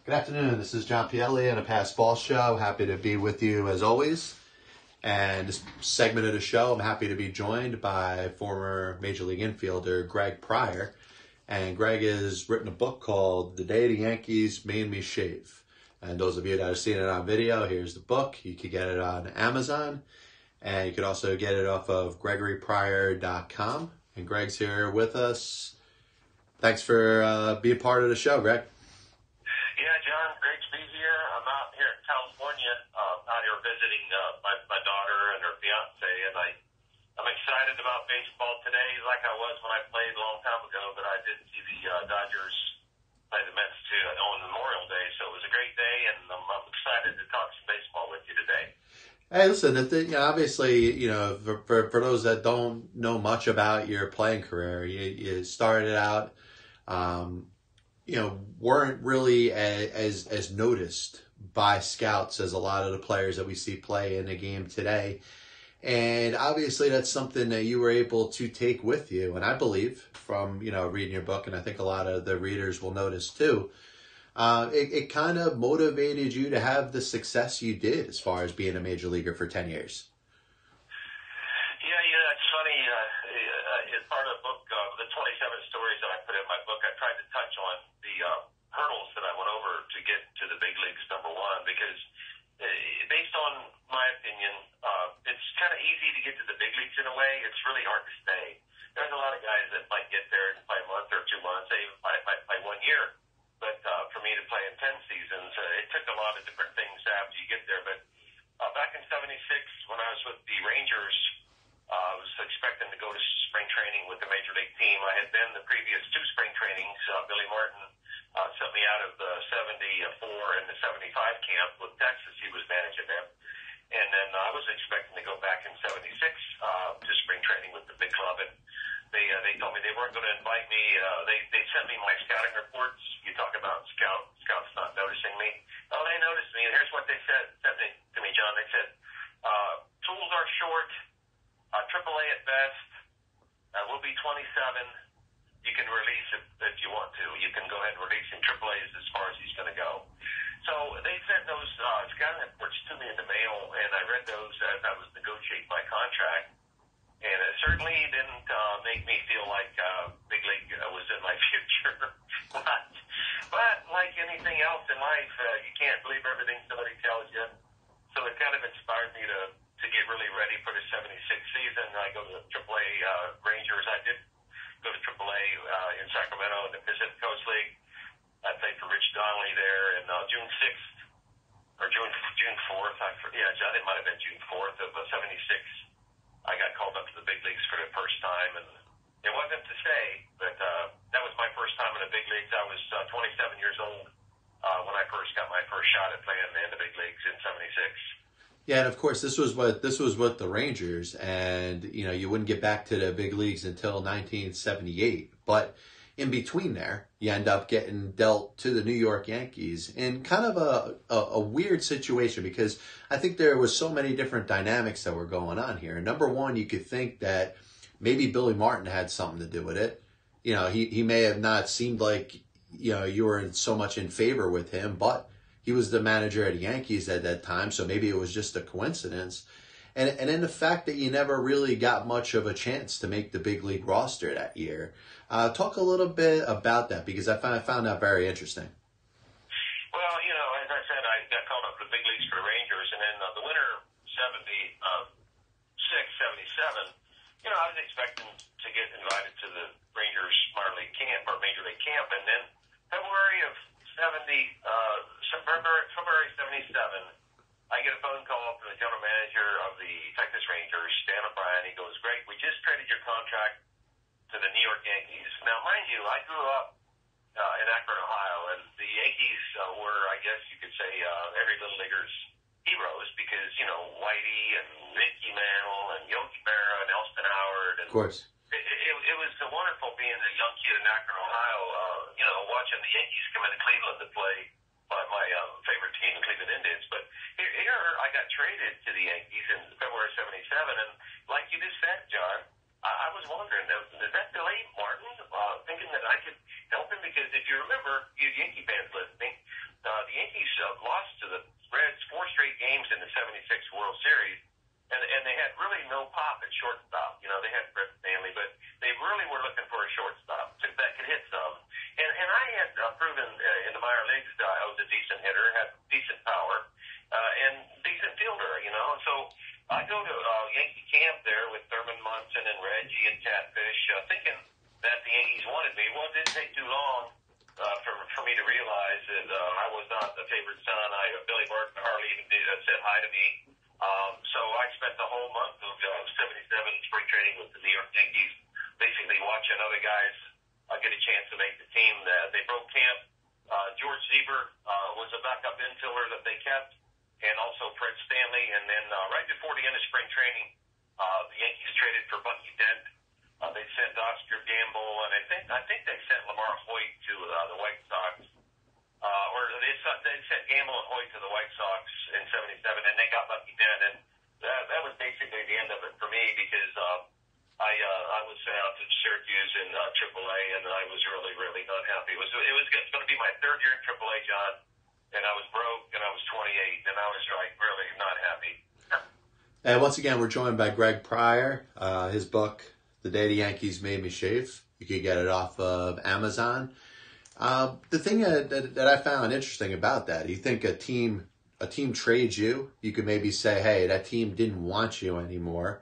Good afternoon. This is John Pielli on a Past Ball Show. Happy to be with you as always. And this segment of the show, I'm happy to be joined by former Major League infielder Greg Pryor. And Greg has written a book called The Day the Yankees Made Me Shave. And those of you that have seen it on video, here's the book. You can get it on Amazon. And you can also get it off of GregoryPryor.com. And Greg's here with us. Thanks for being part of the show, Greg. Yeah, John, great to be here. I'm out here in California, out here visiting my daughter and her fiance, and I'm excited about baseball today, like I was when I played a long time ago. But I did see the Dodgers play the Mets too on Memorial Day, so it was a great day, and I'm excited to talk some baseball with you today. Hey, listen, obviously, for those that don't know much about your playing career, you started out, weren't really as noticed by scouts as a lot of the players that we see play in the game today. And obviously that's something that you were able to take with you. And I believe from, reading your book, and I think a lot of the readers will notice too, it kind of motivated you to have the success you did as far as being a major leaguer for 10 years. Yeah, it's funny. As part of the book, the 27 stories that I put in my book, I tried to touch on the hurdles that I went over to get to the big leagues, number one, because based on my opinion, it's kind of easy to get to the big leagues in a way. It's really hard to stay. There's a lot of guys that might get there and play a month or 2 months. They might play 1 year. But for me to play in 10 seasons, it took a lot of different things after you get there. But back in '76, when I was with the Rangers, I was expecting to go to spring training with the Major League team. I had been the previous 2 spring trainings. Billy Martin sent me out of the 74 and the 75 camp with Texas. He was managing them. And then I was expecting to go back in '76 to spring training with the big club. And they told me they weren't going to invite me. They sent me my scouting reports. You talk about scouts not noticing me. Oh, they noticed me. And here's what they said to me, John. They said, tools are short, AAA at best. We'll be 27. You can release it if you want to. You can go ahead and release him. AAA is as far as he's going to go. So they sent those scouting reports to me in the mail, and I read those as I was negotiating my contract. And it certainly didn't make me feel like big league was in my future. But like anything else in life, you can't believe everything somebody tells you. So it kind of inspired me to get really ready for the '76 season. I go to the AAA Rangers. I did go to AAA in Sacramento in the Pacific Coast League. I played for Rich Donnelly there, and June 6th or June 4th. John, it might have been June 4th of '76. I got called up to the big leagues for the first time, and it wasn't to say, but that was my first time in the big leagues. I was 27 years old when I first got my first shot at playing in the big leagues in '76. Yeah, and of course this was with the Rangers, and you wouldn't get back to the big leagues until 1978. But in between there, you end up getting dealt to the New York Yankees in kind of a weird situation, because I think there was so many different dynamics that were going on here. Number one, you could think that maybe Billy Martin had something to do with it. He may have not seemed like you were so much in favor with him, but he was the manager at the Yankees at that time, so maybe it was just a coincidence. And then the fact that you never really got much of a chance to make the big league roster that year. Talk a little bit about that, because I found that very interesting. Well, as I said, I got called up to the big leagues for the Rangers, and then the winter of '77, I was expecting to get invited to the Rangers minor league camp or major league camp, and then February '77, I get a phone call from the general manager of the Texas Rangers, Stan O'Brien. He goes, "Greg, we just traded your contract to the New York Yankees." Now, mind you, I grew up in Akron, Ohio, and the Yankees were, I guess you could say, every little leaguer's heroes, because, Whitey and Mickey Mantle and Yogi Berra and Elston Howard. And of course. It was wonderful being a young kid in Akron, Ohio, watching the Yankees come into Cleveland to play my favorite team, the Cleveland Indians. But here I got traded to the Yankees in February '77, and like you just said, John, I was wondering, does that delay Martin, thinking that I could help him? Because if you remember, you Yankee fans listening, leagues. I was a decent hitter, had decent power, and decent fielder, So I go to Yankee camp there with Thurman Munson and Reggie and Catfish, thinking that the Yankees wanted me. Well, it didn't take too long for me to realize that I was not the favorite son. Billy Martin hardly even said hi to me. So I spent the whole month of 77 spring training with the New York Yankees, basically watching other guys get a chance to make the team. They broke camp. George Zeber was a backup infielder that they kept, and also Fred Stanley. And then right before the end of spring training, the Yankees traded for Bucky Dent. They sent Oscar Gamble, and I think they sent Lamar Hoyt to the White Sox. Or they sent Gamble and Hoyt to the White Sox in '77, and they got Bucky Dent. And that was basically the end of it for me, because I was sent out to Syracuse in AAA, and I was really, really not happy. It was going to be my third year in AAA, John, and I was broke, and I was 28, and I was like really not happy. And once again, we're joined by Greg Pryor. His book, The Day the Yankees Made Me Shave. You can get it off of Amazon. The thing that I found interesting about that, you think a team trades you, you could maybe say, hey, that team didn't want you anymore.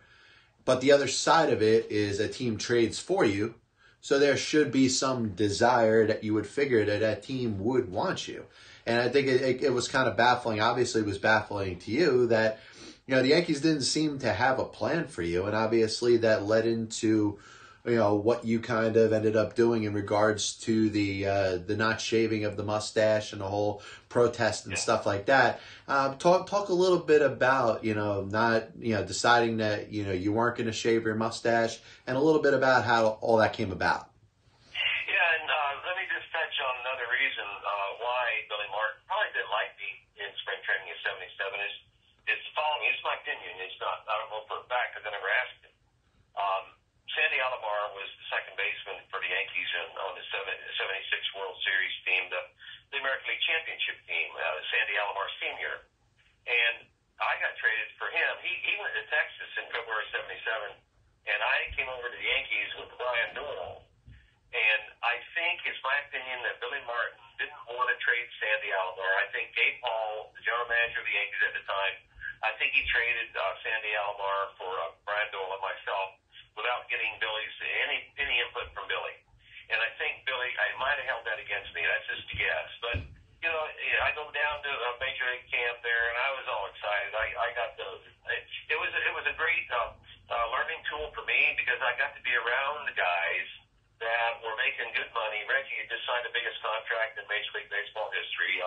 But the other side of it is a team trades for you, so there should be some desire that you would figure that team would want you. And I think it was kind of baffling. Obviously, it was baffling to you that, the Yankees didn't seem to have a plan for you. And obviously that led into, what you kind of ended up doing in regards to the not shaving of the mustache and the whole protest and stuff like that. Talk a little bit about, not, deciding that, you weren't going to shave your mustache, and a little bit about how all that came about. Yeah, and let me just touch on another reason why Billy Martin probably didn't like me in spring training in '77 is the following. It's my opinion. It's not, I don't know for a fact, because I never asked him. Sandy Alomar was the second baseman for the Yankees on the '76 World Series team, the American League Championship team, Sandy Alomar Sr. And I got traded for him. He went to Texas in February '77, and I came over to the Yankees with Brian Newell. And I think it's my opinion that Billy Martin didn't want to trade Sandy Alomar. I think Gabe Hall, the general manager of the Yankees at the time, I think he traded Sandy Alomar for Brian Newell and myself without getting Billy's any input from Billy. And I think Billy, I might have held that against me. That's just a guess. But, I go down to a major league camp there, and I was all excited. I got it was a great learning tool for me, because I got to be around the guys that were making good money. Reggie had just signed the biggest contract in Major League Baseball history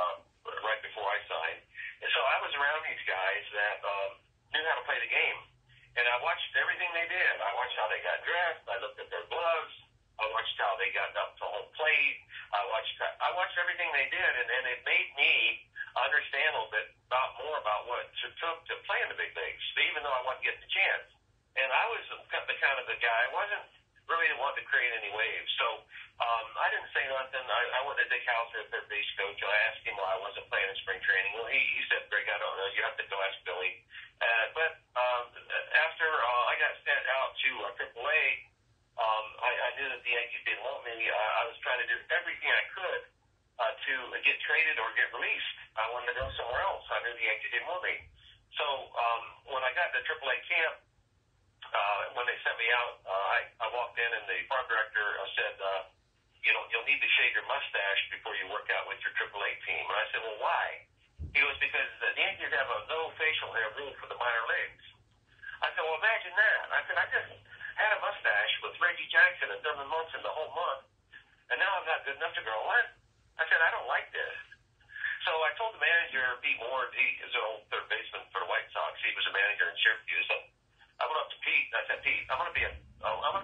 right before I signed. And so I was around these guys that knew how to play the game. And I watched everything they did. I watched how they got dressed. I looked at their gloves. I watched how they got up to home plate. I watched everything they did, and it made me understand a little bit more about what it took to play in the big leagues, even though I wasn't getting the chance. And I was the kind of the guy, I wasn't really wanting to create any waves. So I didn't say nothing. I went to Dick Hauser, their base coach, and I asked him why I wasn't playing in spring training. Well, he said, Greg, I don't know. You have to go ask Billy. But after I got sent out to AAA, I knew that the Yankees didn't want me. I was trying to do everything I could to get traded or get released. I wanted to go somewhere else. I knew the Yankees didn't want me. So when I got to AAA camp, when they sent me out, I walked in, and the farm director said, you'll need to shave your mustache before you work out with your AAA team. And I said, well, why? He goes, because the Yankees have a no facial hair rule for the minor leagues. I said, well, imagine that. I said, I just had a mustache with Reggie Jackson and Thurman Munson the whole month, and now I'm not good enough to grow one. I said, I don't like this. So I told the manager, Pete Ward, he is an old third baseman for the White Sox. He was a manager in Syracuse. So I went up to Pete, and I said, Pete, I'm gonna be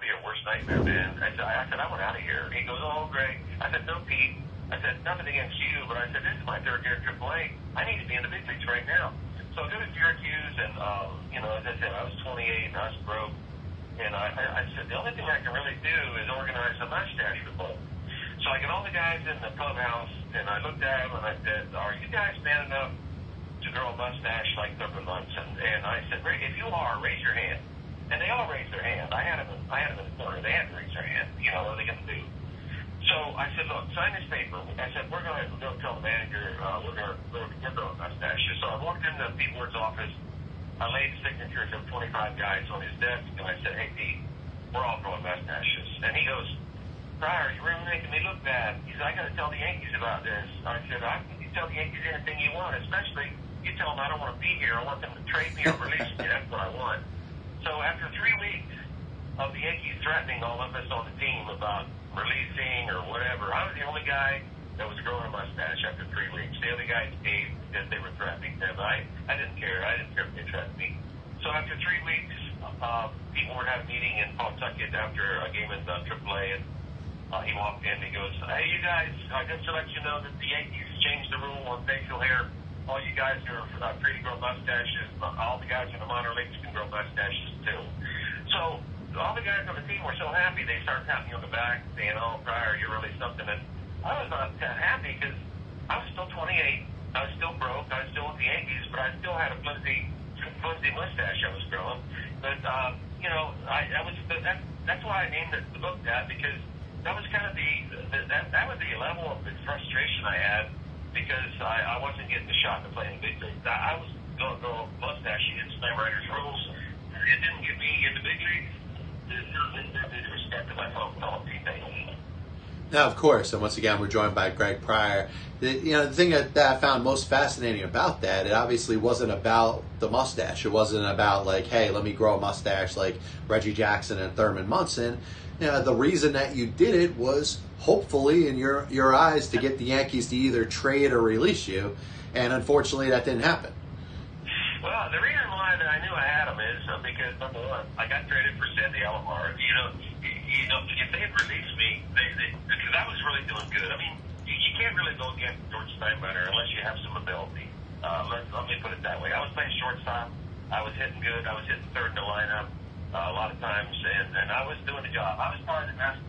your worst nightmare, man. I said, I want out of here. He goes, oh, Greg. I said, no, Pete. I said, nothing against you, but I said, this is my third year at AAA. I need to be in the big leagues right now. So I go to Syracuse, and, as I said, I was 28, and I was broke. And I said, the only thing I can really do is organize a mustache revolt. So I get all the guys in the clubhouse, and I looked at them, and I said, are you guys man enough to grow a mustache like Thurman Munson? And I said, if you are, raise your hand. And they all raised their hand. I had them in the corner. They had to raise their hand. What are they going to do? So I said, look, sign this paper. I said, we're going to go tell the manager in the Pete Ward's office. I laid signatures of 25 guys on his desk, and I said, "Hey, Pete, we're all growing mustaches." And he goes, "Pryor, you're really making me look bad." He said, "I got to tell the Yankees about this." I said, "You tell the Yankees anything you want, especially you tell them I don't want to be here. I want them to trade me or release me. That's what I want." So after 3 weeks of the Yankees threatening all of us on the team about releasing or whatever, I was the only guy that was growing a mustache after 3 weeks. The other guys gave because they were threatening them. I didn't care. I didn't care if they threatened me. So after 3 weeks, Pete Ward had a meeting in Pawtucket after a game in AAA, and he walked in and he goes, "Hey, you guys, just to let you know that the Yankees changed the rule on facial hair. All you guys who are free to grow mustaches, all the guys in the minor leagues can grow mustaches too." So all the guys on the team were so happy, they started tapping me on the back, saying, "Oh, Pryor, you're really something." And I was not that happy because I was still 28. I was still broke. I was still with the Yankees, but I still had a flimsy mustache I was growing. But that's why I named the book that, because that was kind of that was the level of the frustration I had, because I wasn't getting the shot to play in the big leagues. I was going to grow a mustache against my writers' rules. It didn't get me in the big leagues. There's respect to my fellow teammates. Now, of course, and once again, we're joined by Greg Pryor. The thing that I found most fascinating about that, it obviously wasn't about the mustache. It wasn't about like, hey, let me grow a mustache like Reggie Jackson and Thurman Munson. The reason that you did it was hopefully, in your eyes, to get the Yankees to either trade or release you, and unfortunately, that didn't happen. Well, the reason why that I knew I had them is because, number one, I got traded for Sandy Alomar. If they had released me, because I was really doing good. I mean, you can't really go against George Steinbrenner unless you have some ability. Let me put it that way. I was playing shortstop. I was hitting good. I was hitting third in the lineup a lot of times, and I was doing the job. I was probably the best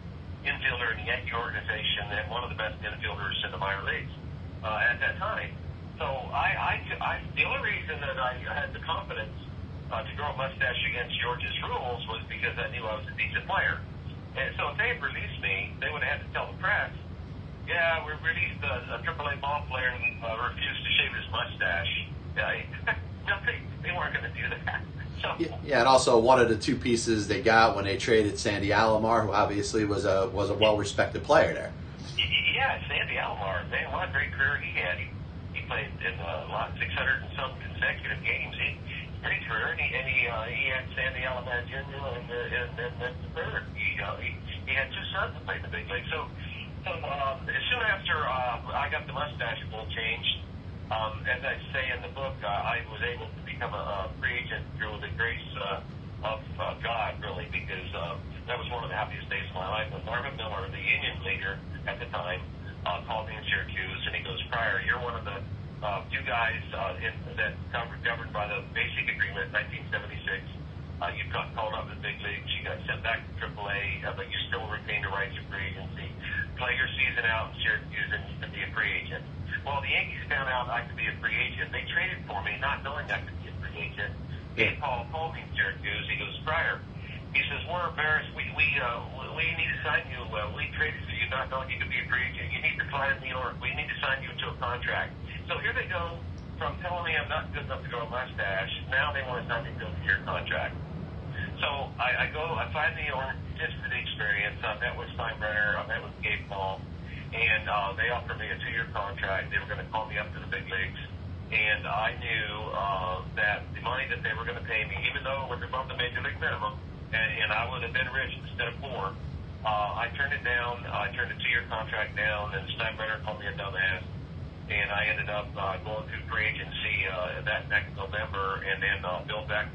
infielder in the Yankee organization and one of the best infielders in the minor leagues at that time. So the only reason that I had the confidence to grow a mustache against George's rules was because I knew I was a decent player. And so if they had released me, they would have had to tell the press, "Yeah, we released a AAA ball player and refused to shave his mustache." No, they weren't going to do that. So, yeah, and also one of the two pieces they got when they traded Sandy Alomar, who obviously was a well-respected player there. Yeah, Sandy Alomar, man, what a great career he had. He played in 600 and some consecutive games. Great career, and he had Sandy Alomar Jr. and the third. He had two sons that played in the big league. So soon after I got the mustache rule changed, as I say in the book, I was able to become a free agent through the grace of God, really, because that was one of the happiest days of my life. When Marvin Miller, the union leader at the time, called me in Syracuse, and he goes, "Pryor, you're one of the few guys that governed by the basic agreement in 1976. You got called up to the big leagues. You got sent back to AAA, but you still retain the rights of free agency. Play your season out in Syracuse, and you can be a free agent." Well, the Yankees found out I could be a free agent. They traded for me, not knowing I could be a free agent. Dave Paul called me in Syracuse. He goes, "Pryor," he says, "we're embarrassed. We need to sign you. We traded for you, not knowing you could be a free agent. You need to fly to New York. We need to sign you into a contract." So here they go from telling me I'm not good enough to grow a mustache. Now they want to sign me to a 2-year contract. So I fly to New York just for the experience. I met with Steinbrenner. I met with Gabe Paul. And they offered me a 2-year contract. They were going to call me up to the big leagues. And I knew that the money that they were going to pay me, even though it was above the major league minimum, and I would have been rich instead of poor, I turned it down. I turned the 2-year contract down, and Steinbrenner called me a dumbass. And I ended up going through free agency that next November, and then Bill Beck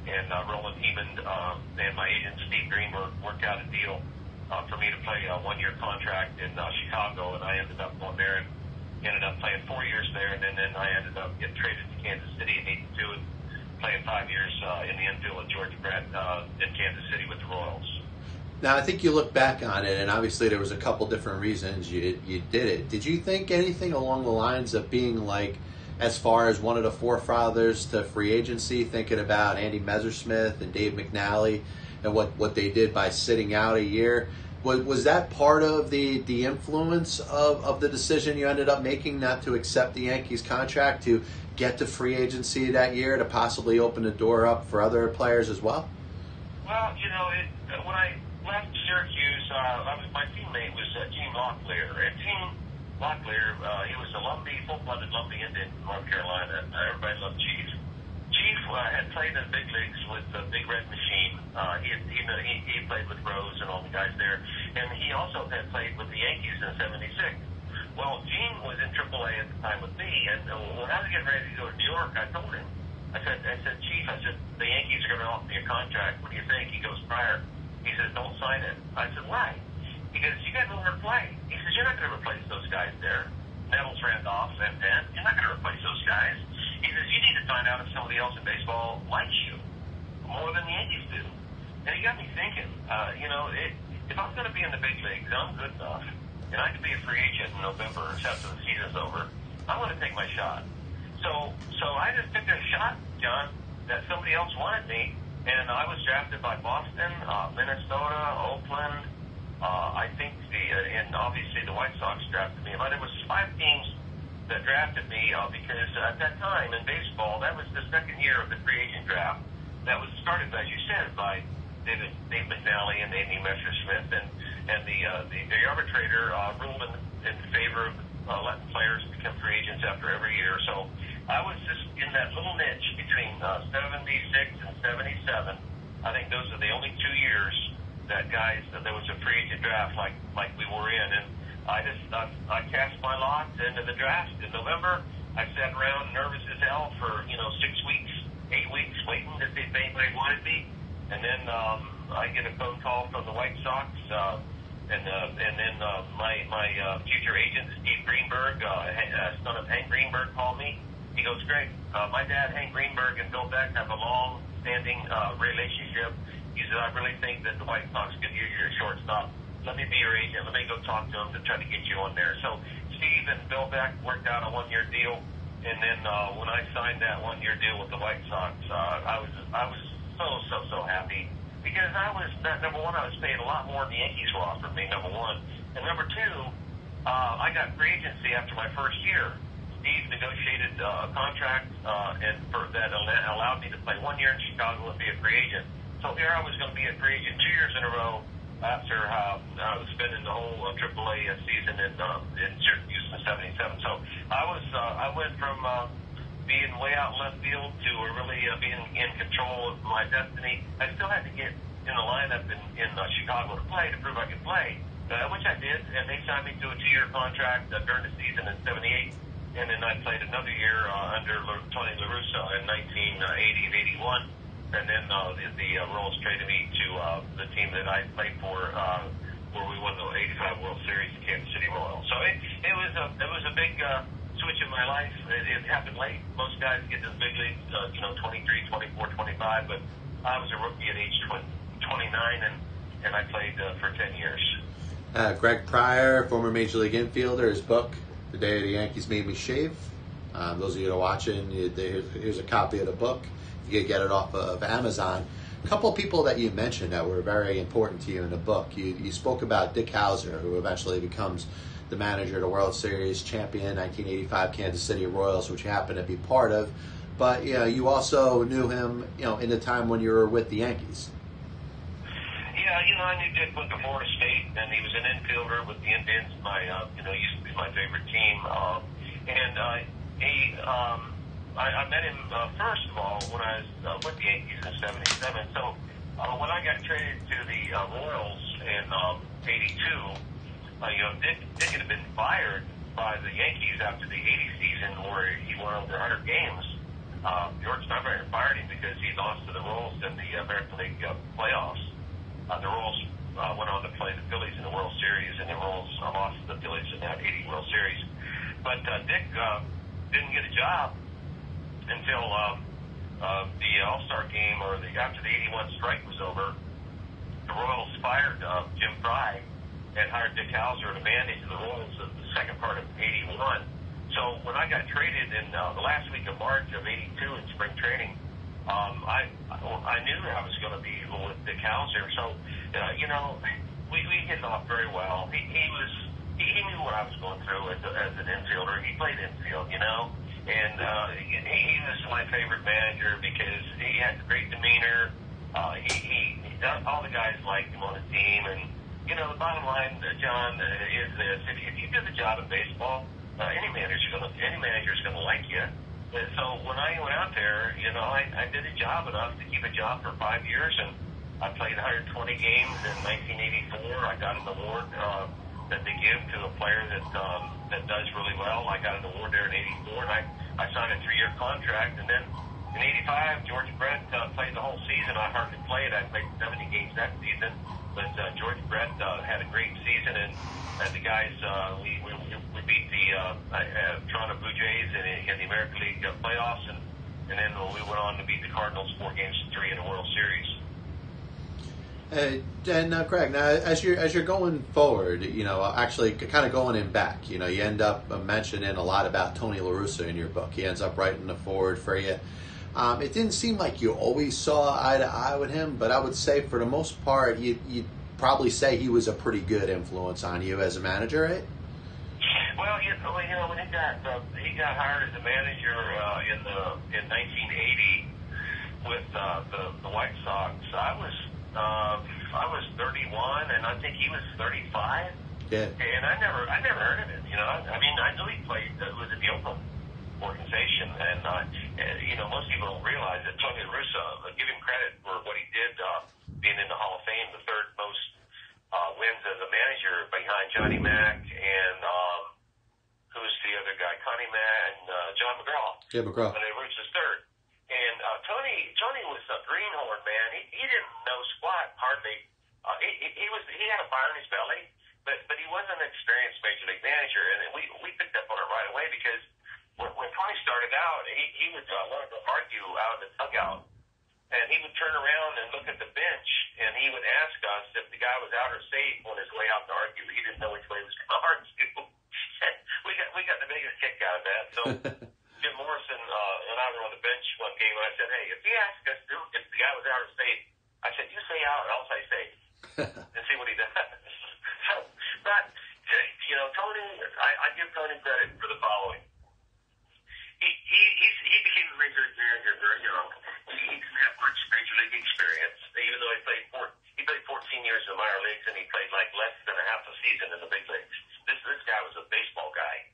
and Roland Heeman and my agent Steve Greenberg worked out a deal for me to play a 1-year contract in Chicago, and I ended up going there and ended up playing 4 years there, and then I ended up getting traded to Kansas City in '82 and playing 5 years in the infield with George Brett in Kansas City with the Royals. Now, I think you look back on it, and obviously there was a couple different reasons you did it. Did you think anything along the lines of being like, as far as one of the forefathers to free agency, thinking about Andy Messersmith and Dave McNally and what they did by sitting out a year? Was that part of the influence of the decision you ended up making not to accept the Yankees contract to get to free agency that year to possibly open the door up for other players as well? Well, when I left Syracuse, my teammate was Gene Locklear. And Gene Locklear, he was a full-blooded Lumbee Indian in North Carolina. Everybody loved Chief. Chief had played in the big leagues with the Big Red Machine. He played with Rose and all the guys there. And he also had played with the Yankees in '76. Well, Gene was in AAA at the time with me, and when I was getting ready to go to New York, I told him, I said, Chief, the Yankees are going to offer me a contract. What do you think? He goes, Pryor. He says, don't sign it. I said, why? He goes, you got nowhere to play. He says, you're not going to replace those guys there. Nettles, Randolph, and you're not going to replace those guys. He says, you need to find out if somebody else in baseball likes you more than the Yankees do. And he got me thinking, if I'm going to be in the big leagues, I'm good enough, and I could be a free agent in November after the season's over, I'm going to take my shot. So I just took a shot, John, that somebody else wanted me, and I was drafted by Boston, Minnesota, Oakland, I think and obviously the White Sox drafted me. But there was 5 teams that drafted me because at that time in baseball, that was the second year of the free agent draft. That was started, as you said, by Dave McNally and Amy Messersmith, and the arbitrator ruled in favor of letting players become free agents after every year. So I was just in that little niche between 76 and 77. I think those are the only 2 years that there was a free agent draft like we were in, and I cast my lot into the draft in November. I sat around nervous as hell for 6 weeks, 8 weeks, waiting to see if anybody wanted me. And then I get a phone call from the White Sox, and then my future agent, Steve Greenberg, son of Hank Greenberg, called me. He goes, Greg, my dad, Hank Greenberg, and Bill Beck have a long-standing relationship. He said, I really think that the White Sox could use your shortstop. Let me be your agent. Let me go talk to him to try to get you on there. So Steve and Bill Beck worked out a 1-year deal, and then when I signed that 1-year deal with the White Sox, I was so happy because number one, I was paid a lot more than the Yankees were offering me, number one, and number two, I got free agency after my first year. Steve negotiated a contract that allowed me to play 1 year in Chicago and be a free agent. So here I was going to be a free agent 2 years in a row after I was spending the whole AAA season in Syracuse in '77. So I went from being way out left field to really being in control of my destiny. I still had to get in the lineup in Chicago to play to prove I could play, which I did, and they signed me to a 2-year contract during the season in '78, and then I played another year under Tony La Russa in 1980 and '81. And then the Royals traded me to the team that I played for, where we won the '85 World Series, the Kansas City Royals. So it was a big switch in my life. It happened late. Most guys get to the big leagues, 23, 24, 25. But I was a rookie at age 29, and I played for 10 years. Greg Pryor, former Major League infielder, his book, The Day the Yankees Made Me Shave. Those of you that are watching, here's a copy of the book. You can get it off of Amazon. A couple of people that you mentioned that were very important to you in the book. You spoke about Dick Howser, who eventually becomes the manager of the World Series champion 1985 Kansas City Royals, which you happen to be part of. But you also knew him, in the time when you were with the Yankees. Yeah, I knew Dick went to Florida State, and he was an infielder with the Indians. Used to be my favorite team, I met him, first of all, when I was with the Yankees in '77. So when I got traded to the Royals in '82, Dick had been fired by the Yankees after the '80 season where he won over 100 games. George Steinbrenner fired him because he lost to the Royals in the American League playoffs. The Royals went on to play the Phillies in the World Series, and the Royals lost to the Phillies in that '80 World Series. But Dick didn't get a job until the All-Star game or after the '81 strike was over. The Royals fired Jim Pryor and hired Dick Howser to manage the Royals in the second part of '81. So when I got traded in the last week of March of '82 in spring training, I knew I was going to be with Dick Howser. So we we hit it off very well. He knew what I was going through as an infielder. He played infield, you know, and he was my favorite manager because he had great demeanor. All the guys liked him on the team, and you know, the bottom line, John, is this: if you do the job in baseball, any manager's gonna like you. And so when I went out there, you know, I did a job enough to keep a job for 5 years, and I played 120 games in 1984. I got an award that they give to a player that does really well. I got an award there in '84, and I signed a 3-year contract. And then in '85, George Brett played the whole season. I hardly played. I played 70 games that season, but George Brett had a great season, and the guys we beat the Toronto Blue Jays in the American League playoffs, and then we went on to beat the Cardinals 4-3 in the World Series. And Greg, now as you're going forward, you know, actually kind of going in back, you know, you end up mentioning a lot about Tony La Russa in your book. He ends up writing the forward for you. It didn't seem like you always saw eye to eye with him, but I would say for the most part, you'd probably say he was a pretty good influence on you as a manager, right? Well, you know, when he got hired as a manager in 1980 with the White Sox, I was 31, and I think he was 35. Yeah. And I never heard of him. You know, I mean, I knew he played. Was at the Oakland organization, and you know, most people don't realize that Tony La Russa, give him credit for what he did, being in the Hall of Fame, the third most wins as a manager behind Johnny Mack and who's the other guy, Connie Mack and John McGraw. Yeah, McGraw. And La Russa's third. And Tony was a greenhorn, man. He didn't know squat hardly. He had a fire in his belly, but he wasn't an experienced major league manager, and we picked up on it right away because when Tony started out, he would want to argue out of the dugout, and he would turn around and look at the bench, and he would ask us if the guy was out or safe on his way out to argue. He didn't know which way he was going to argue. we got the biggest kick out of that. So Jim Morrison and I were on the bench one game, and I said, hey, if he asked us if the guy was out or safe, I said, you say out, and I'll say safe, and see what he does. But, you know, Tony, I give Tony credit for the following. He became a major league manager very young. He didn't have much major league experience, even though he played 14 years in the minor leagues, and he played like less than a half a season in the big leagues. This guy was a baseball guy.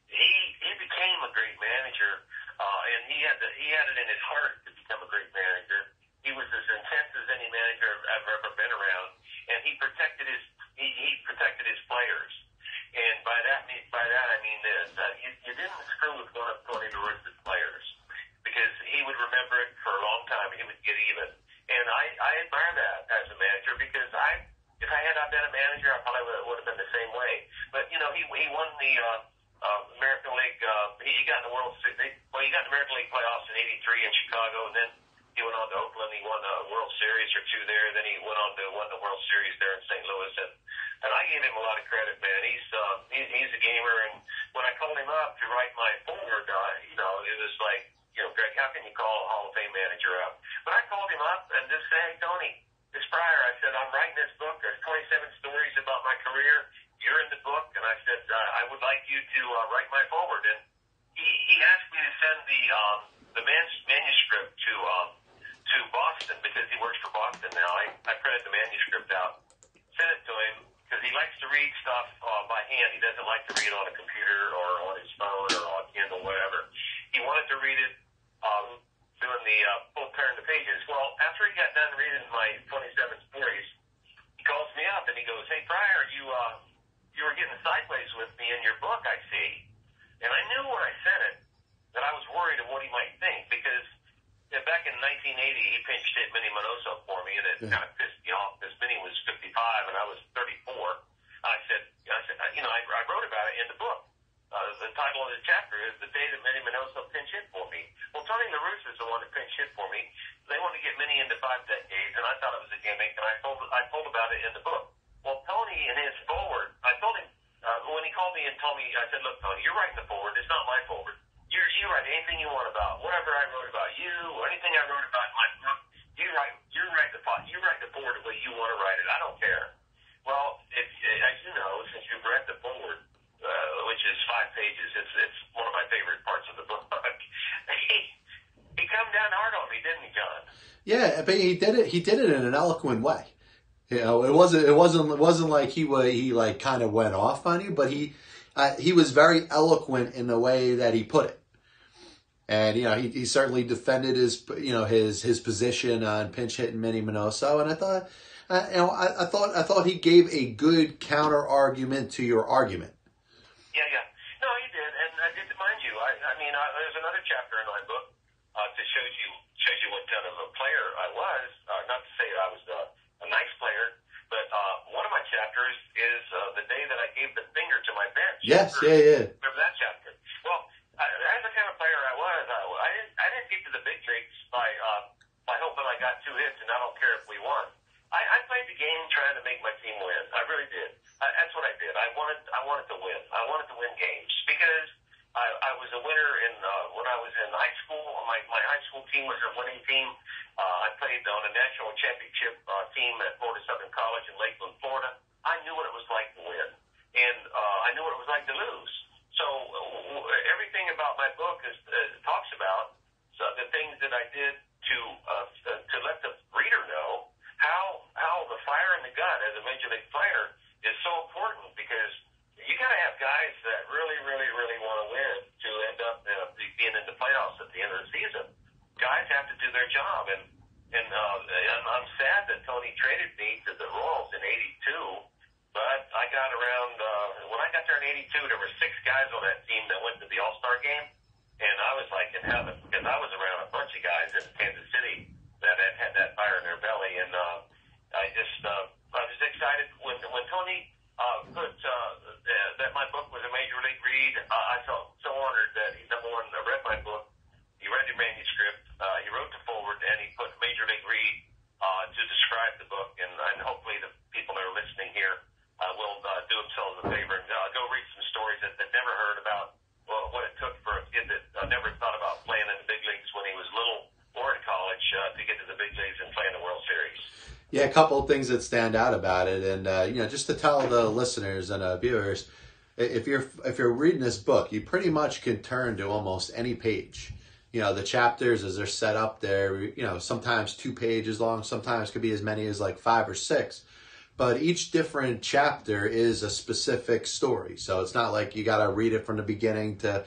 He became a great manager, and he had it in his heart to become a great manager. He was as intense as any manager I've ever been around, and he protected his players. And by that I mean this: you didn't screw with one of Tony La Russa's players, because he would remember it for a long time. He would get even, and I admire that as a manager, because if I had not been a manager, I probably would have been the same way. But you know, he won the American League. He got in the World Series. Well, he got in the American League playoffs in '83 in Chicago, and then he went on to Oakland. He won a World Series or two there. Then he went on to win the World Series there in St. Louis, and I gave him a lot of credit, man. He's a gamer, and when I called him up to write my forward, you know, it was like, you know, Greg, how can you call a Hall of Fame manager up? But I called him up and just said, hey, Tony, it's Pryor. I said, I'm writing this book. There's 27 stories about my career. You're in the book, and I said, I would like you to write my forward. And he asked me to send the manuscript to Boston, because he works for Boston now. I printed the manuscript out, sent it to him, because he likes to read stuff by hand. He doesn't like to read on a computer or on his phone or on Kindle, whatever. He wanted to read it doing the full turn the pages. Well, after he got done reading my 27 stories, he calls me up and he goes, hey, Pryor, you were getting sideways with me in your book, I see. And I knew when I sent it that I was worried of what he might think, because back in 1980, he pinch hit Minnie Minoso for me, and it kind of pissed me off, because Minnie was 55 and I was 34. I said, you know, I wrote about it in the book. The title of the chapter is The Day That Minnie Minoso Pinch Hit For Me. Well, Tony La Russa is the one that pinch hit for me. They wanted to get Minnie into 5 decades, and I thought it was a gimmick, and I told about it in the book. Well, Tony, in his forward, I told him, when he called me and told me, I said, look, Tony, you're writing the forward. It's not my forward. You write anything you want about whatever I wrote about you, or anything I wrote about in my book. You write the forward the way you want to write it. I don't care. Well, 5 pages. It's one of my favorite parts of the book. He come down hard on me, didn't he, John? Yeah, but he did it. He did it in an eloquent way. You know, it wasn't like he like kind of went off on you, but he was very eloquent in the way that he put it. And, you know, he certainly defended his position on pinch hitting Minnie Minoso. And I thought, I thought he gave a good counter argument to your argument. Yeah. No, he did. And I did mind you. I mean, there's another chapter in my book that shows you what kind of a player I was. Not to say I was a nice player, but one of my chapters is the day that I gave the finger to my bench. Yes, yeah. Remember that chapter? Well, as the kind of player I was, I didn't get to the big leagues by hoping I got 2 hits and I don't care if we won. I played the game trying to make my team win. I really did. That's what I did. I wanted to win. I wanted to win games because I was a winner when I was in high school. My high school team was a winning team. I played on a national championship team at Florida Southern College in Lakeland, Florida. I knew what it was like to win, and I knew what it was like to lose. So everything about my book talks about the things that I did to let the reader know how the fire in the gut as a major league player is so important, because you got to have guys that really, really, really want to win to end up being in the playoffs at the end of the season. Guys have to do their job, and I'm sad that Tony traded me to the Royals in '82. But I got around, when I got there in '82, there were 6 guys on that team that went to the All-Star game, and I was like in heaven, because I was around a bunch of guys in Kansas City that had that fire in their belly, and I was excited when Tony put that my book was a major league read. I felt so honored that he, number one, read my book, he read the manuscript, he wrote the forward, and he put major league read to describe the book, and hopefully the people that are listening here will do themselves a favor and go read some stories that they've never heard about what it took for a kid that never thought about playing in the big leagues when he was little or in college to get to the big leagues and play in the World Series. Yeah, a couple of things that stand out about it, and just to tell the listeners and viewers, if you're reading this book, you pretty much can turn to almost any page. You know, the chapters as they're set up there, sometimes 2 pages long, sometimes could be as many as like 5 or 6. But each different chapter is a specific story. So it's not like you got to read it from the beginning to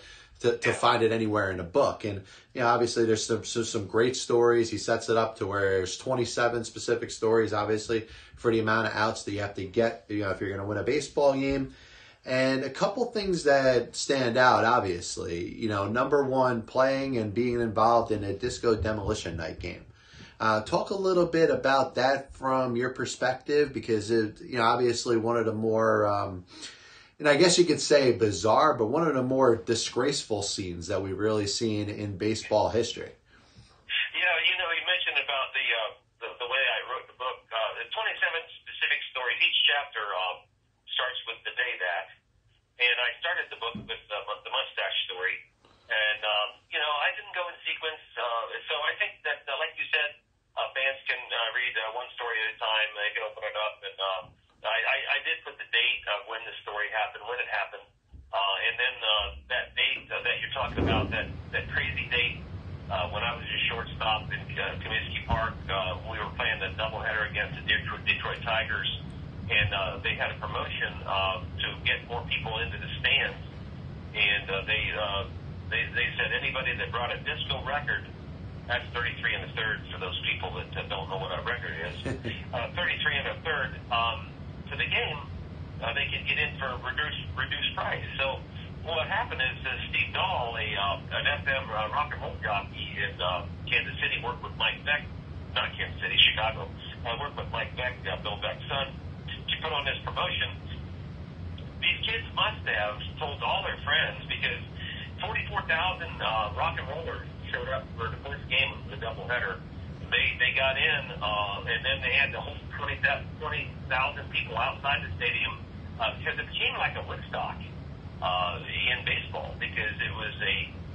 find it anywhere in a book. And, obviously there's some great stories. He sets it up to where there's 27 specific stories, obviously, for the amount of outs that you have to get, if you're going to win a baseball game. And a couple things that stand out, obviously, number one, playing and being involved in a disco demolition night game. Talk a little bit about that from your perspective, because it, obviously one of the more, and I guess you could say bizarre, but one of the more disgraceful scenes that we've really seen in baseball history. Yeah, you mentioned about the way I wrote the book. The 27 specific stories. Each chapter starts with the day that, and I started the book with the mustache story, and I didn't go in sequence. So I think that, like you said, fans can read one story at a time. They can open it up, and I did put the date of when the story happened, when it happened, and then that date that you're talking about, that crazy date when I was a shortstop in Comiskey Park. We were playing the doubleheader against the Detroit Tigers, and they had a promotion to get more people into the stands, and they said anybody that brought a disco record. That's 33 and a third for those people that don't know what a record is. 33 and a third to the game, they can get in for a reduced price. So what happened is Steve Dahl, an FM rock and roll jockey in Kansas City, worked with Mike Beck, not Kansas City, Chicago, worked with Mike Beck, Bill Beck's son, to put on this promotion. These kids must have told all their friends, because 44,000 rock and rollers showed up for the first game of the doubleheader. They got in, and then they had to hold 20,000 people outside the stadium because it became like a Woodstock in baseball, because it was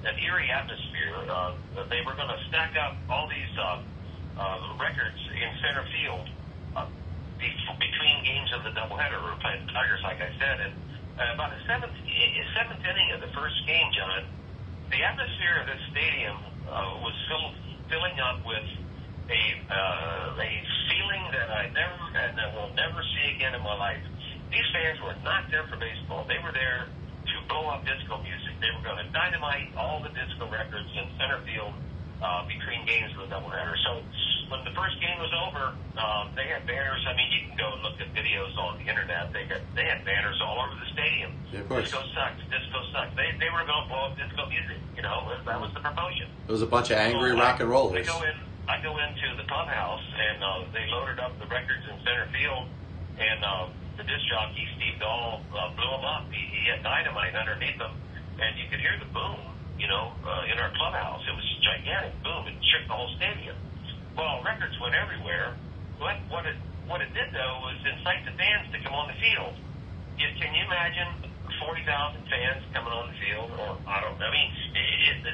an eerie atmosphere. They were going to stack up all these records in center field between games of the doubleheader. We were playing the Tigers, like I said, and about the seventh inning of the first game, John, the atmosphere of this stadium was filling up with a feeling that I never and I will never see again in my life. These fans were not there for baseball. They were there to blow up disco music. They were going to dynamite all the disco records in center field between games of the doubleheader. So when the first game was over, they had banners. I mean, you can go and look at videos on the internet. They had banners all over the stadium. Yeah, of course. Disco sucks. Disco sucks. They were going to blow up disco music. You know, that was the promotion. It was a bunch of angry rock and rollers. I go into the clubhouse, and they loaded up the records in center field, and the disc jockey, Steve Dahl, blew them up. He had dynamite underneath them, and you could hear the boom, you know, in our clubhouse. It was a gigantic boom. It shook the whole stadium. Well, records went everywhere. What it did, though, was incite the fans to come on the field. Can you imagine 40,000 fans coming on the field? Or, I don't know. I mean,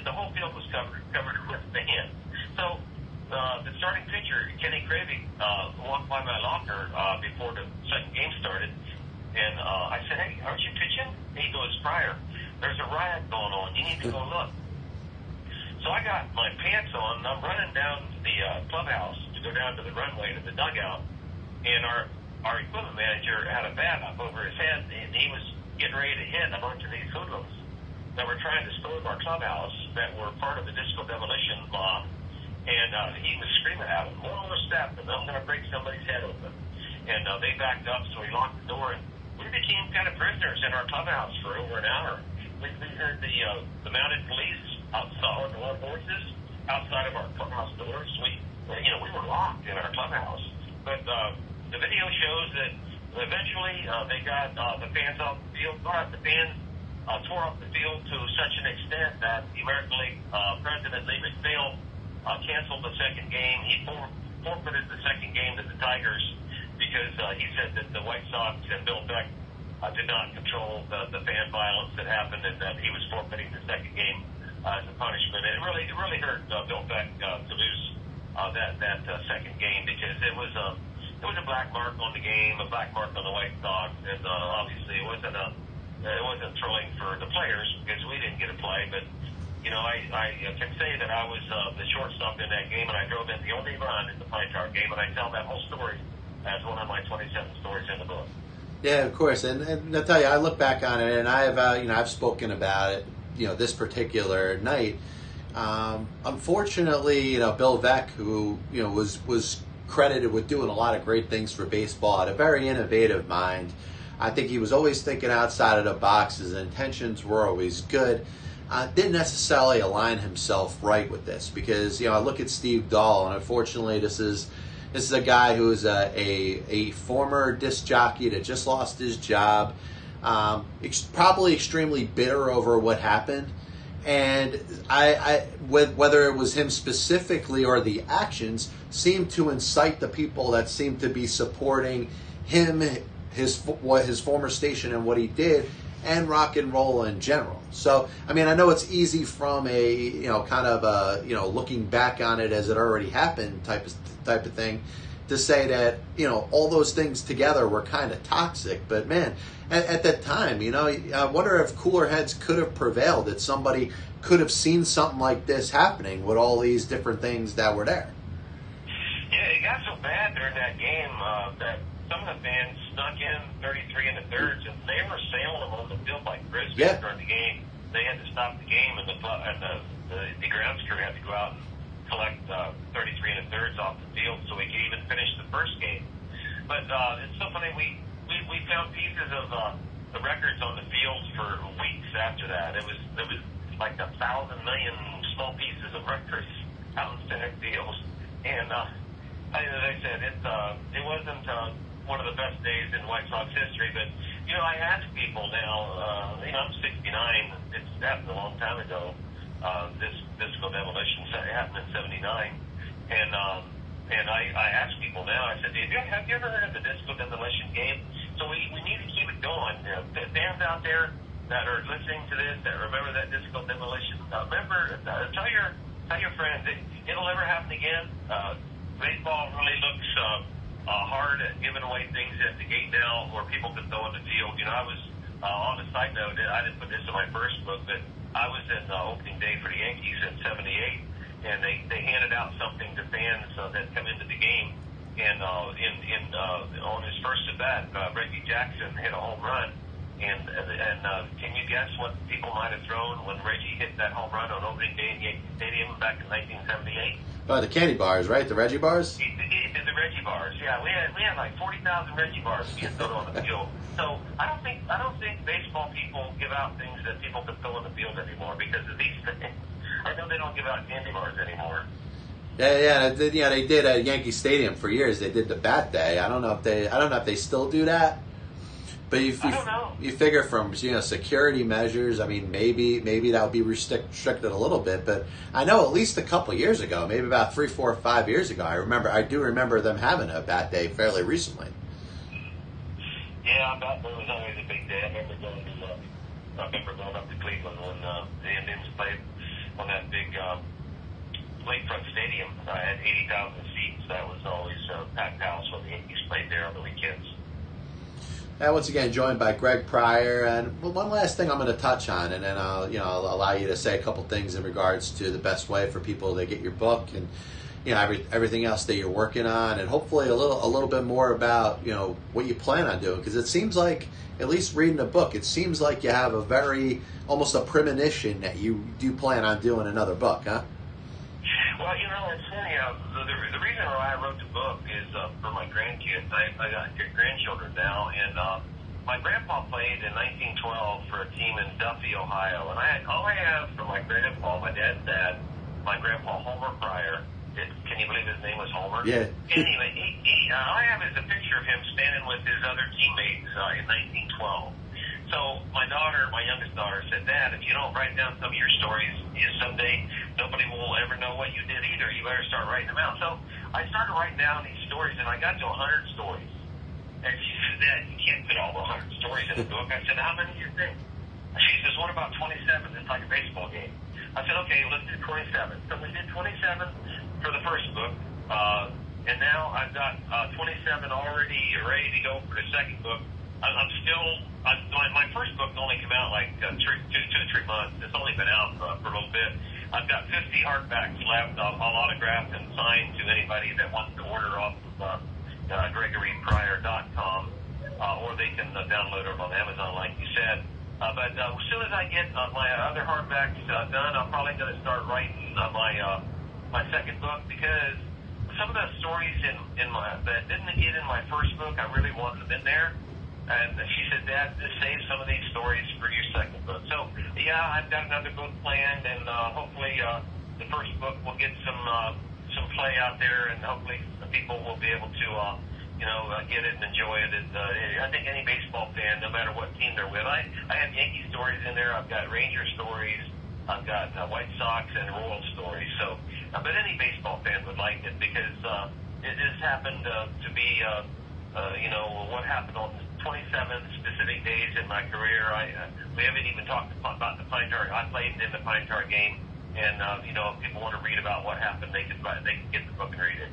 the whole field was covered with fans. So the starting pitcher, Kenny Cravey, walked by my locker before the second game started, and I said, "Hey, aren't you pitching?" He goes, "Pryor, there's a riot going on. You need to go look." So I got my pants on, and I'm running down the clubhouse to go down to the runway to the dugout, and our equipment manager had a bat up over his head, and he was getting ready to hit a bunch of these hoodlums that were trying to storm our clubhouse that were part of the disco demolition mob. And he was screaming at him, "One more step, and I'm going to break somebody's head open." And they backed up, so he locked the door, and we became kind of prisoners in our clubhouse for over an hour. We heard the mounted police outside the one horses outside of our clubhouse doors. We were locked in our clubhouse. But the video shows that eventually they got the fans off the field. But the fans tore up the field to such an extent that the American League president, Lee McPhail, canceled the second game. He forfeited the second game to the Tigers because he said that the White Sox and Bill Beck did not control the fan violence that happened, and that he was forfeiting the second game as a punishment. And it really hurt Bill Beck to lose that second game, because it was a black mark on the game, a black mark on the White Sox, and obviously it wasn't thrilling for the players because we didn't get a play, but. You know, I can say that I was the shortstop in that game, and I drove in the only run in the Pine Tar game, and I tell that whole story as one of my 27 stories in the book. Yeah, of course, and I'll tell you, I look back on it, and I've spoken about it, this particular night. Unfortunately, Bill Veeck, who was credited with doing a lot of great things for baseball, had a very innovative mind. I think he was always thinking outside of the box. His intentions were always good. Didn't necessarily align himself right with this, because I look at Steve Dahl, and unfortunately this is a guy who is a former disc jockey that just lost his job, probably extremely bitter over what happened, and whether it was him specifically or the actions seemed to incite the people that seemed to be supporting him, his former station and what he did, and rock and roll in general. So, I mean, I know it's easy from a, kind of a, looking back on it as it already happened type of thing, to say that, all those things together were kind of toxic. But man, at that time, I wonder if cooler heads could have prevailed, that somebody could have seen something like this happening with all these different things that were there. Yeah, it got so bad during that game that some of the fans snuck in 33 in the thirds, and they were sailing them on the field like frisbees during the game. They had to stop the game, and the grounds crew had to go out and collect 33 in the thirds off the field so we could even finish the first game. But it's so funny. We found pieces of the records on the fields for weeks after that. It was like 1,000 million small pieces of records out in center field, and as I said, it wasn't one of the best days in White Sox history, but I ask people now. I'm 69. It's happened a long time ago. This disco demolition happened in '79, and I ask people now. I said, "Have you ever heard of the disco demolition game?" So we need to keep it going. Fans out there that are listening to this, that remember that disco demolition, tell your friends it'll never happen again. Baseball really looks hard at giving away things at the gate now, where people can throw in the field. I was On a side note, I didn't put this in my first book, but I was in opening day for the Yankees in '78, and they handed out something to fans that come into the game. And on his first at bat, Reggie Jackson hit a home run. And can you guess what people might have thrown when Reggie hit that home run on opening day in Yankee Stadium back in 1978? Oh, the candy bars, right? The Reggie bars? He did the Reggie bars. Yeah, we had like 40,000 Reggie bars being thrown on the field. So I don't think baseball people give out things that people can throw on the field anymore because of these things. I know they don't give out candy bars anymore. Yeah, they did at Yankee Stadium for years. They did the Bat Day. I don't know if they still do that. But I don't know. You figure from security measures, I mean, maybe that would be restricted a little bit. But I know at least a couple years ago, maybe about 3, 4, 5 years ago, I do remember them having a Bat Day fairly recently. Yeah, Bat Day was always a big day. I remember going up to Cleveland when the Indians played on that big lakefront stadium. I had 80,000 seats. That was always a packed house when the Yankees played there on the weekends. And once again, joined by Greg Pryor. And one last thing I'm going to touch on, and then I'll allow you to say a couple things in regards to the best way for people to get your book and everything else that you're working on, and hopefully a little bit more about what you plan on doing, because it seems like, at least reading the book, it seems like you have almost a premonition that you do plan on doing another book, huh? Well, it's funny. The reason why I wrote the book is for my grandkids. I got grandchildren now, and my grandpa played in 1912 for a team in Duffy, Ohio. And all I have from my grandpa, my dad's dad, my grandpa Homer Pryor. Can you believe his name was Homer? Yeah. Anyway, all I have is a picture of him standing with his other teammates in 1912. So my youngest daughter, said, "Dad, if you don't write down some of your stories, someday nobody will ever know what you did either. You better start writing them out." So I started writing down these stories, and I got to 100 stories. And she said, "Dad, you can't put all the 100 stories in the book." I said, "How many do you think?" She says, "What about 27? It's like a baseball game." I said, "Okay, let's do 27." So we did 27 for the first book, and now I've got 27 already ready to go for the second book. My first book only came out like 2 to 3 months. It's only been out for a little bit. I've got 50 hardbacks left. I'll autograph and sign to anybody that wants to order off of GregoryPryor.com, or they can download them on Amazon, like you said. But as soon as I get my other hardbacks done, I'm probably going to start writing my second book, because some of the stories that didn't get in my first book, I really wanted them in there. And she said, "Dad, just save some of these stories for your second book." So, yeah, I've got another book planned, and hopefully the first book will get some play out there, and hopefully people will be able to, get it and enjoy it. And I think any baseball fan, no matter what team they're with, I have Yankee stories in there. I've got Ranger stories. I've got White Sox and Royal stories. So, but any baseball fan would like it, because it just happened to be, what happened on 27 specific days in my career. We haven't even talked about the Pine Tar. I played in the Pine Tar game, and if people want to read about what happened, they can get the book and read it.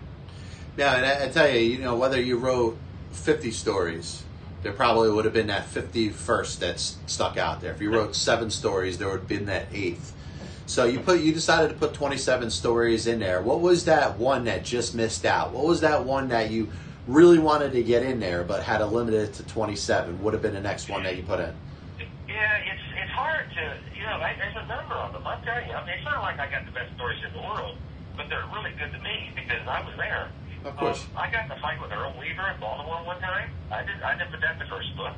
Yeah, and I tell you, whether you wrote 50 stories, there probably would have been that 51st that's stuck out there. If you wrote 7 stories, there would have been that 8th. So you decided to put 27 stories in there. What was that one that just missed out? What was that one that you really wanted to get in there but had to limit it to 27? Would have been the next one that you put in? Yeah, it's hard to, there's a number of them. I'm telling you, it's not like I got the best stories in the world, but they're really good to me because I was there. Of course. I got in a fight with Earl Weaver in Baltimore one time. I didn't put that in the first book.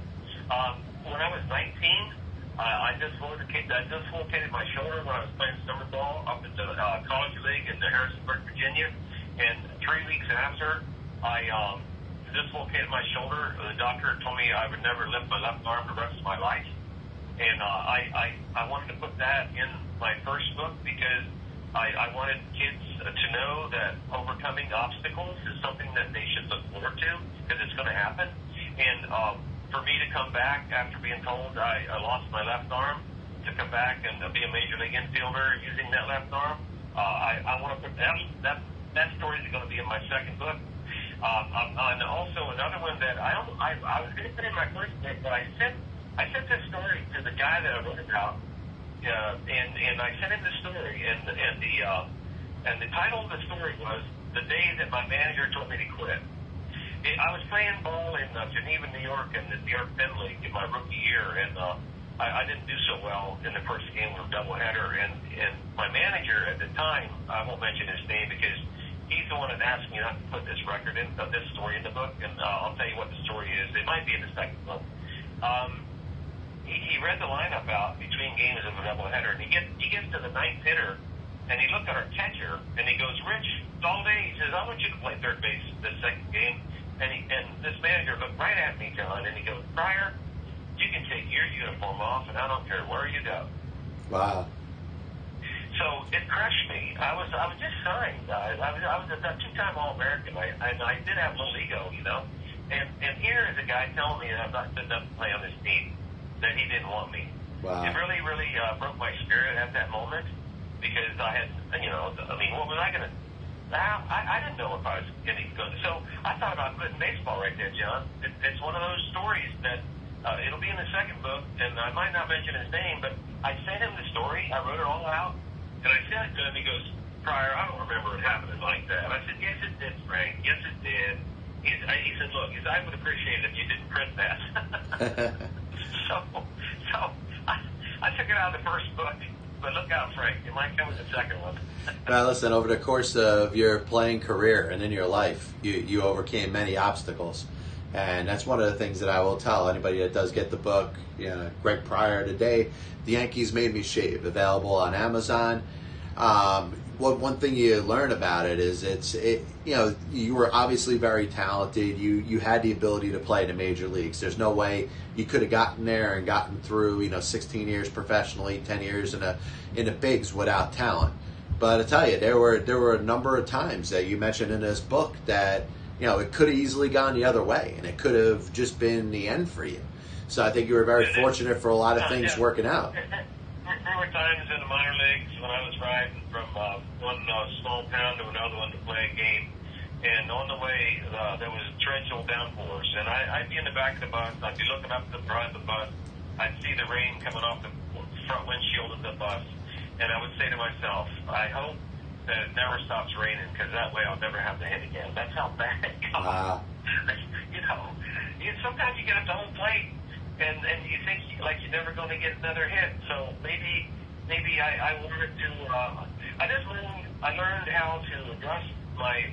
When I was 19, I dislocated my shoulder when I was playing summer ball up at the college league in Harrisonburg, Virginia. And 3 weeks after I dislocated my shoulder, the doctor told me I would never lift my left arm the rest of my life. And I wanted to put that in my first book because I wanted kids to know that overcoming obstacles is something that they should look forward to, because it's going to happen. And for me to come back after being told I lost my left arm, to come back and be a major league infielder using that left arm, I want to put that story is going to be in my second book. And also another one that I was going to put in my first book, but I sent I sent this story to the guy that I wrote about, and I sent him the story, and the title of the story was "The Day That My Manager Told Me to Quit." I was playing ball in Geneva, New York, in the New York Penn League in my rookie year, and I didn't do so well in the first game of a doubleheader. And my manager at the time, I won't mention his name because he's the one that asked me not to put this record in, this story in the book, and I'll tell you what the story is. It might be in the second book. He read the lineup out between games of a doubleheader, and he gets to the ninth hitter, and he looked at our catcher, and he goes, "Rich, it's all day." He says, "I want you to play third base this second game." And this manager looked right at me, John, and he goes, "Pryor, you can take your uniform off, and I don't care where you go." Wow. So it crushed me. I was just signed. I was a two-time All-American. I did have a little ego, you know. And here is a guy telling me that I'm not good enough to play on this team, that he didn't want me. Wow. It really, really broke my spirit at that moment because I had, you know, I mean, what was I going to? I didn't know if I was getting good. So I thought about quitting baseball right there, John. It's one of those stories that it'll be in the second book, and I might not mention his name, but I sent him the story. I wrote it all out, and I sent it to him. He goes, "Pryor, I don't remember it happening like that." I said, "Yes, it did, Frank. Yes, it did." He said, "Look," he said, "I would appreciate it if you didn't print that." so I took it out of the first book. But look out, Frank. It might come in the second one. Now, listen, over the course of your playing career and in your life, you overcame many obstacles. And that's one of the things that I will tell anybody that does get the book, you know, Greg Pryor, Today, The Yankees Made Me Shave, available on Amazon. One thing you learn about it is you know, you were obviously very talented. You had the ability to play in the major leagues. There's no way you could have gotten there and gotten through, you know, 16 years professionally, 10 years in the bigs without talent. But I tell you, there were a number of times that you mentioned in this book that, you know, it could have easily gone the other way, and it could have just been the end for you. So I think you were very fortunate for a lot of things working out. There were times in the minor leagues when I was riding from one small town to another one to play a game, and on the way there was torrential downpours, and I'd be in the back of the bus, I'd be looking up the front of the bus, I'd see the rain coming off the front windshield of the bus, and I would say to myself, I hope that it never stops raining, because that way I'll never have to hit again. That's how bad it got. Wow. You know, sometimes you get up to home plate, and you think like you're never going to get another hit. So maybe I wanted to. I learned how to adjust my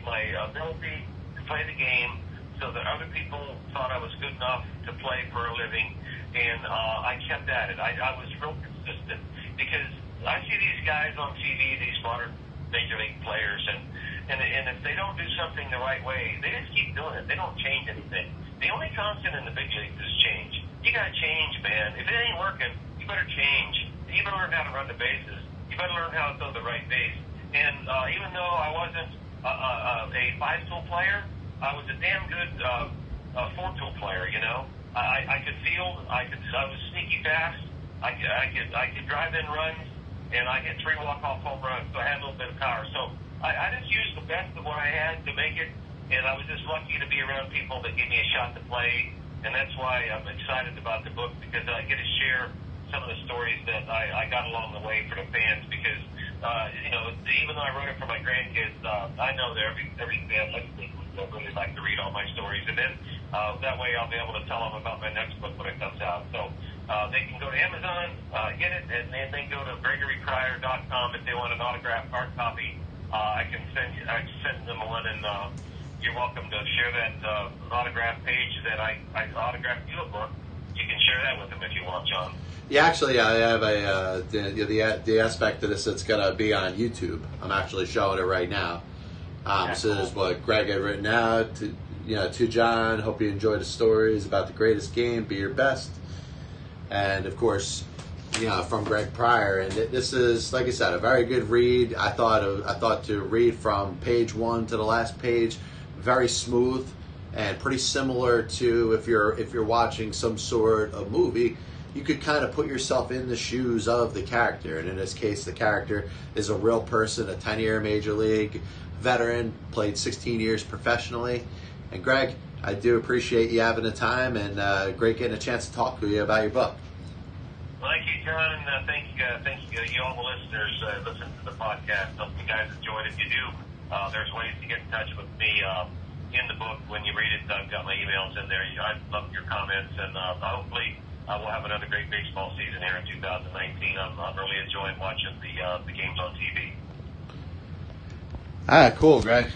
ability to play the game so that other people thought I was good enough to play for a living, and I kept at it. I was real consistent because I see these guys on TV, these modern major league players, and if they don't do something the right way, they just keep doing it. They don't change anything. The only constant in the big leagues is change. You got to change, man. If it ain't working, you better change. You better learn how to run the bases. You better learn how to throw the right base. And even though I wasn't a five-tool player, I was a damn good four-tool player. You know, I could field. I was sneaky fast. I could drive in runs, and I hit 3 walk-off home runs. So I had a little bit of power. So I just used the best of what I had to make it, and I was just lucky to be around people that gave me a shot to play. And that's why I'm excited about the book, because I get to share some of the stories that I got along the way for the fans. Because you know, even though I wrote it for my grandkids, I know that every fan would really like to read all my stories, and then that way I'll be able to tell them about my next book when it comes out. So they can go to Amazon, get it, and then they can go to GregoryPryor.com if they want an autographed hard copy. I can send them one, and you're welcome to share that autograph page that I autographed you a book. You can share that with them if you want, John. Yeah, actually, I have the aspect of this that's going to be on YouTube. I'm actually showing it right now. This is what Greg had written out to John. Hope you enjoy the stories about the greatest game. Be your best. And of course, you know, from Greg Pryor. And this is, like I said, a very good read. I thought to read from page 1 to the last page, very smooth and pretty similar to if you're watching some sort of movie. You could kind of put yourself in the shoes of the character, and in this case, the character is a real person, a 10-year major league veteran, played 16 years professionally. And Greg, I do appreciate you having the time, and great getting a chance to talk to you about your book. Well, thank you, John, and thank you all the listeners listen to the podcast. Hope you guys enjoyed it. If you do, there's ways to get in touch with me in the book. When you read it, I've got my emails in there. I'd love your comments, and hopefully we'll have another great baseball season here in 2019. I'm really enjoying watching the games on TV. All right, cool, Greg.